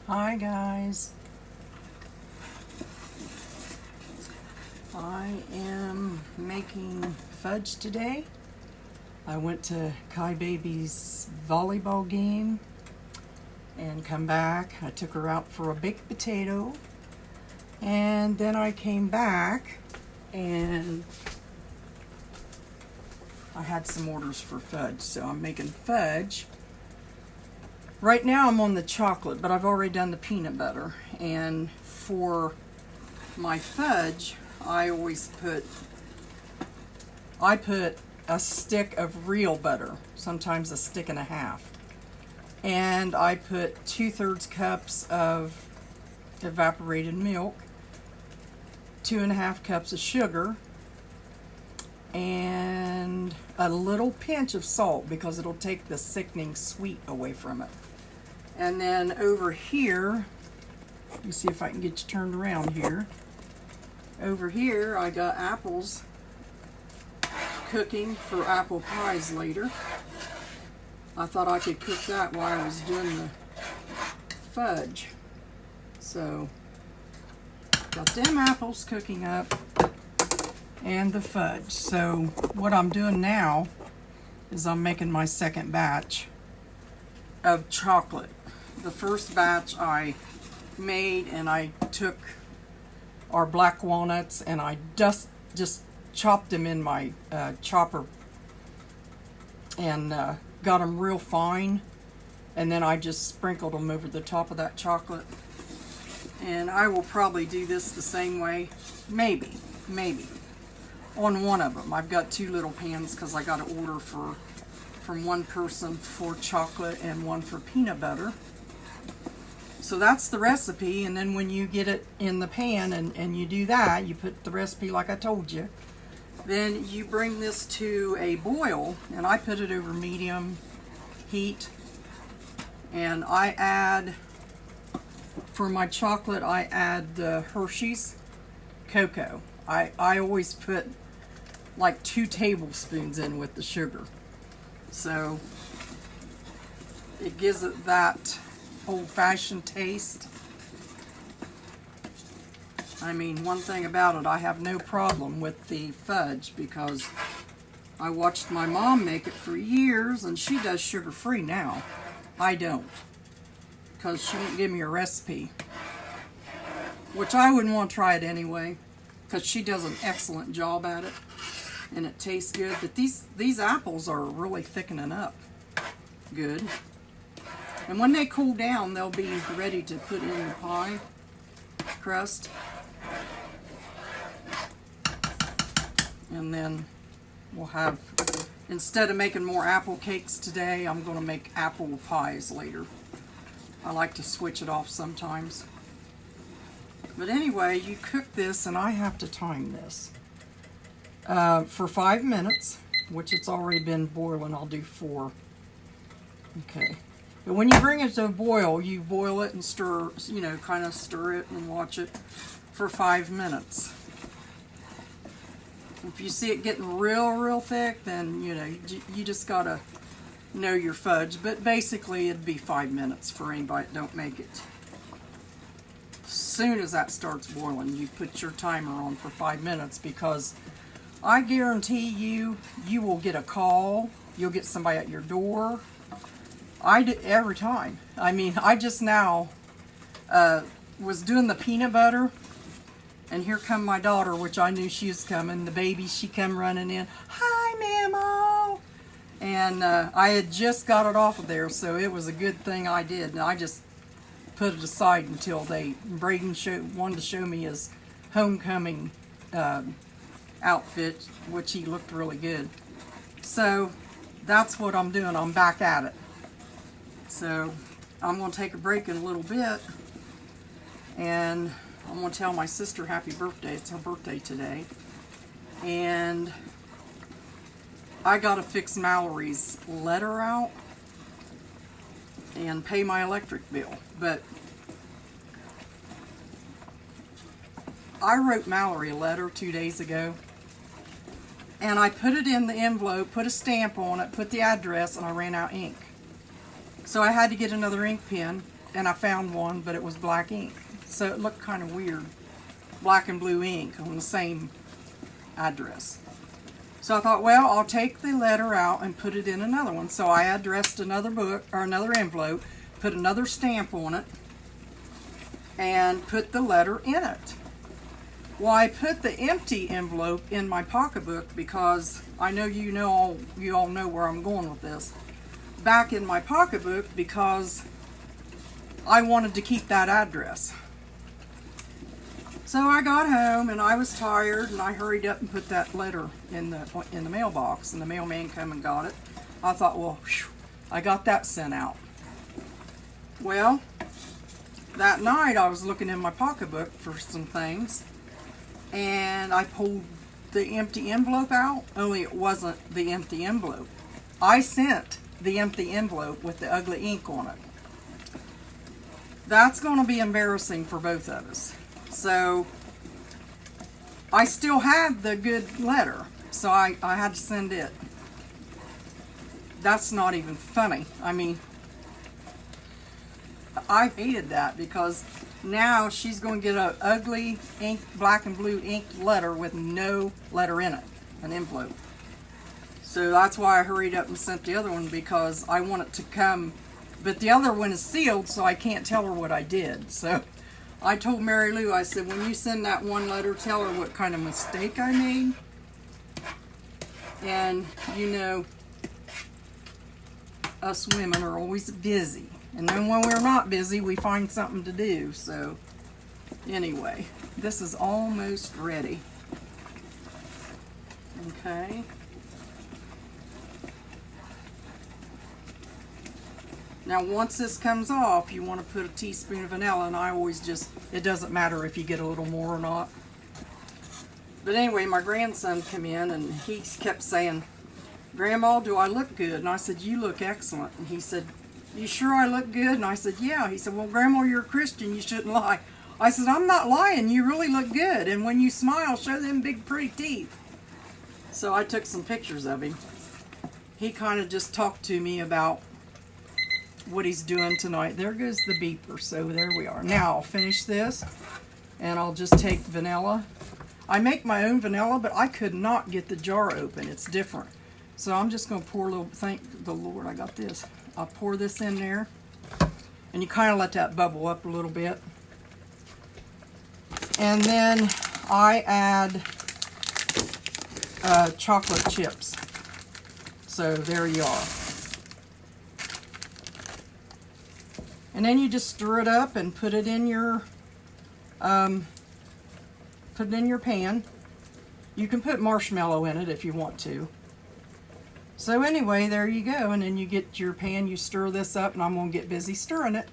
Hi guys, I am making fudge today. I went to Kai Baby's volleyball game and come back. I took her out for a baked potato and then I came back and I had some orders for fudge, so I'm making fudge. Right now I'm on the chocolate, but I've already done the peanut butter. And for my fudge, I put a stick of real butter, sometimes a stick and a half. And I put 2/3 cups of evaporated milk, 2.5 cups of sugar, and a little pinch of salt because it'll take the sickening sweet away from it. And then over here, let me see if I can get you turned around here. Over here, I got apples cooking for apple pies later. I thought I could cook that while I was doing the fudge. So, got them apples cooking up and the fudge. So, what I'm doing now is I'm making my second batch of chocolate. The first batch I made, and I took our black walnuts and I just chopped them in my chopper and got them real fine, and then I just sprinkled them over the top of that chocolate. And I will probably do this the same way, maybe on one of them. I've got 2 little pans because I got an order from one person for chocolate and one for peanut butter. So that's the recipe, and then when you get it in the pan and you do that, you put the recipe like I told you, then you bring this to a boil, and I put it over medium heat, and I add, for my chocolate, I add the Hershey's cocoa. I always put like 2 tablespoons in with the sugar. So it gives it that old-fashioned taste. I mean, one thing about it, I have no problem with the fudge because I watched my mom make it for years, and she does sugar-free now. I don't, because she didn't give me a recipe, which I wouldn't want to try it anyway, because she does an excellent job at it, and it tastes good. But these apples are really thickening up good. And when they cool down, they'll be ready to put in the pie crust. And then we'll have, instead of making more apple cakes today, I'm going to make apple pies later. I like to switch it off sometimes. But anyway, you cook this, and I have to time this for 5 minutes, which it's already been boiling. I'll do 4. Okay. But when you bring it to a boil, you boil it and stir, kind of stir it and watch it for 5 minutes. If you see it getting real thick, then, you just got to know your fudge. But basically, it'd be 5 minutes for anybody that don't make it. As soon as that starts boiling, you put your timer on for 5 minutes, because I guarantee you will get a call. You'll get somebody at your door. I do every time. I mean, I just now was doing the peanut butter, and here come my daughter, which I knew she was coming. The baby, she come running in. Hi, Mamo! And I had just got it off of there, so it was a good thing I did. And I just put it aside until Braden wanted to show me his homecoming outfit, which he looked really good. So that's what I'm doing. I'm back at it. So I'm going to take a break in a little bit, and I'm going to tell my sister happy birthday. It's her birthday today. And I got to fix Mallory's letter out and pay my electric bill. But I wrote Mallory a letter 2 days ago, and I put it in the envelope, put a stamp on it, put the address, and I ran out of ink. So I had to get another ink pen, and I found one, but it was black ink. So it looked kind of weird. Black and blue ink on the same address. So I thought, well, I'll take the letter out and put it in another one. So I addressed another book, or another envelope, put another stamp on it, and put the letter in it. Well, I put the empty envelope in my pocketbook because I know you all know where I'm going with this. Back in my pocketbook because I wanted to keep that address. So I got home and I was tired and I hurried up and put that letter in the mailbox, and the mailman came and got it. I thought, well, whew, I got that sent out. Well, that night I was looking in my pocketbook for some things, and I pulled the empty envelope out, only it wasn't the empty envelope. I sent the empty envelope with the ugly ink on it. That's going to be embarrassing for both of us. So I still had the good letter, so I had to send it. That's not even funny. I mean, I hated that because now she's going to get an ugly ink, black and blue inked letter with no letter in it, an envelope. So that's why I hurried up and sent the other one, because I want it to come, but the other one is sealed, so I can't tell her what I did. So I told Mary Lou, I said, when you send that one letter, tell her what kind of mistake I made. And, you know, us women are always busy. And then when we're not busy, we find something to do. So, anyway, this is almost ready. Okay. Now once this comes off, you want to put a teaspoon of vanilla, and I always just, it doesn't matter if you get a little more or not. But anyway, my grandson came in and he kept saying, Grandma, do I look good? And I said, you look excellent. And he said, you sure I look good? And I said, yeah. He said, well, Grandma, you're a Christian, you shouldn't lie. I said, I'm not lying, you really look good. And when you smile, show them big pretty teeth. So I took some pictures of him. He kind of just talked to me about what he's doing tonight. There goes the beeper, so there we are. Now I'll finish this, and I'll just take vanilla. I make my own vanilla, but I could not get the jar open. It's different. So I'm just going to pour a little, thank the Lord I got this. I'll pour this in there, and you kind of let that bubble up a little bit. And then I add chocolate chips. So there you are. And then you just stir it up and put it in your pan. You can put marshmallow in it if you want to. So anyway, there you go. And then you get your pan, you stir this up, and I'm going to get busy stirring it.